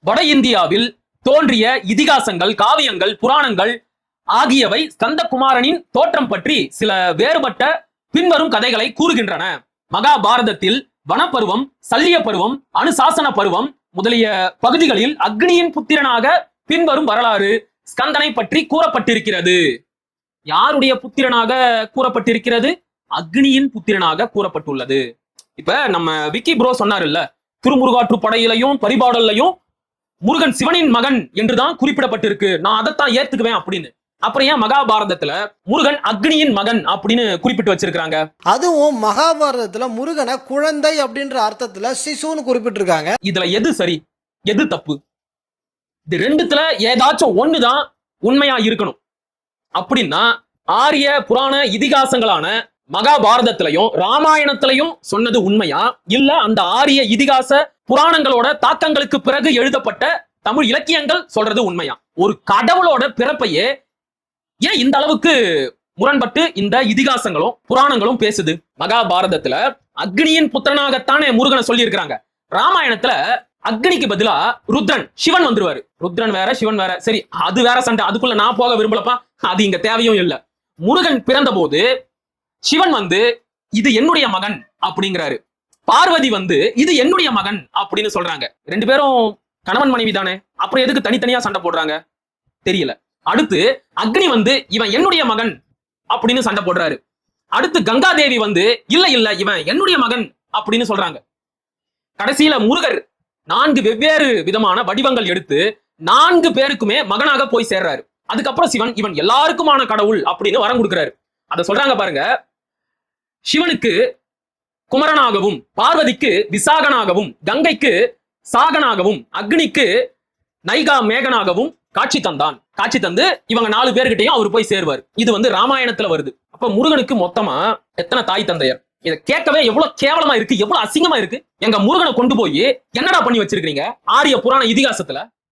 வட இந்தியாவில் தோன்றிய இதிகாசங்கள், காவியங்கள், புராணங்கள் ஆகியவை ஸ்கந்தகுமாரனின் தோற்றம் பற்றி சில வேறுபட்ட பின்வரும் கதைகளை கூறுகின்றன. மகாபாரதத்தில் வனப்பருவம், சல்லிய பருவம், அனுசாசன பருவம் முதலிய பகுதிகளில் அக்னியின் புத்திரனாக பின்வரும் வரலாறு ஸ்கந்தனை பற்றி கூறப்பட்டிருக்கிறது. யாருடைய புத்திரனாக கூறப்பட்டிருக்கிறது? அக்னியின் புத்திரனாக கூறப்பட்டுள்ளது. இப்ப நம்ம விக்கி ப்ரோ சொன்னார் இல்ல, திருமுருகாற்று படையிலையும் பரிபாடல்லையும் முருகன் சிவனின் மகன் என்றுதான் குறிப்பிடப்பட்டிருக்கு, நான் அதைத்தான் ஏத்துக்குவேன் அப்படின்னு. அப்புறம் ஏன் மகாபாரதத்துல முருகன் அக்னியின் மகன் அப்படின்னு குறிப்பிட்டு வச்சிருக்காங்க? அதுவும் மகாபாரதத்துல முருகனை குழந்தை அப்படின்ற அர்த்தத்துல சிசுன்னு குறிப்பிட்டிருக்காங்க. இதுல எது சரி, எது தப்பு? இது ரெண்டுத்துல ஏதாச்சும் ஒண்ணுதான் உண்மையா இருக்கணும். அப்படின்னா ஆரிய புராண இதிகாசங்களான மகாபாரதத்திலையும் ராமாயணத்திலையும் சொன்னது உண்மையா, இல்ல அந்த ஆரிய இதிகாச புராணங்களோட தாக்கங்களுக்கு பிறகு எழுதப்பட்ட தமிழ் இலக்கியங்கள் சொல்றது உண்மையா? ஒரு கடவுளோட பிறப்பையே ஏன் இந்த அளவுக்கு முரண்பட்டு இந்த இதிகாசங்களும் புராணங்களும் பேசுது? மகாபாரதத்துல அக்னியின் புத்திரனாகத்தானே முருகனை சொல்லி இருக்கிறாங்க. ராமாயணத்துல அக்னிக்கு பதிலா ருத்ரன், சிவன் வந்துருவாரு. ருத்ரன் வேற, சிவன் வேற. சரி, அது வேற சண்டை, அதுக்குள்ள நான் போக விரும்பலப்பா, அது இங்க தேவையும் இல்லை. முருகன் பிறந்த போது சிவன் வந்து இது என்னுடைய மகன் அப்படிங்கிறாரு. பார்வதி வந்து இது என்னுடைய மகன் அப்படின்னு சொல்றாங்க. ரெண்டு பேரும் கணவன் மனைவி தானே, அப்புறம் எதுக்கு தனித்தனியா சண்டை போடுறாங்க? தெரியல. அடுத்து அக்னி வந்து இவன் என்னுடைய மகன் அப்படின்னு சண்டை போடுறாரு. அடுத்து கங்காதேவி வந்து இல்ல இல்ல இவன் என்னுடைய மகன் அப்படின்னு சொல்றாங்க. கடைசியில முருகர் 4 வெவ்வேறு விதமான வடிவங்கள் எடுத்து 4 பேருக்குமே மகனாக போய் சேர்றாரு. அதுக்கப்புறம் சிவன் இவன் எல்லாருக்குமான கடவுள் அப்படின்னு வரம் கொடுக்கிறாரு. அத சொல்றாங்க பாருங்க. சிவனுக்கு குமரனாகவும், பார்வதிக்கு விசாகனாகவும், கங்கைக்கு சாகனாகவும், அக்னிக்கு நைகா மேகனாகவும் காட்சி தந்தான். காட்சி தந்து இவங்க 4 பேர்கிட்டையும் அவர் போய் சேருவார். இது வந்து ராமாயணத்துல வருது. அப்ப முருகனுக்கு மொத்தமா எத்தனை தாய் தந்தையர்? இதை கேட்கவே எவ்வளவு கேவலமா இருக்கு, எவ்வளவு அசிங்கமா இருக்கு. எங்க முருகனை கொண்டு போய் என்னடா பண்ணி வச்சிருக்கீங்க ஆரிய புராண இதிகாசத்துல?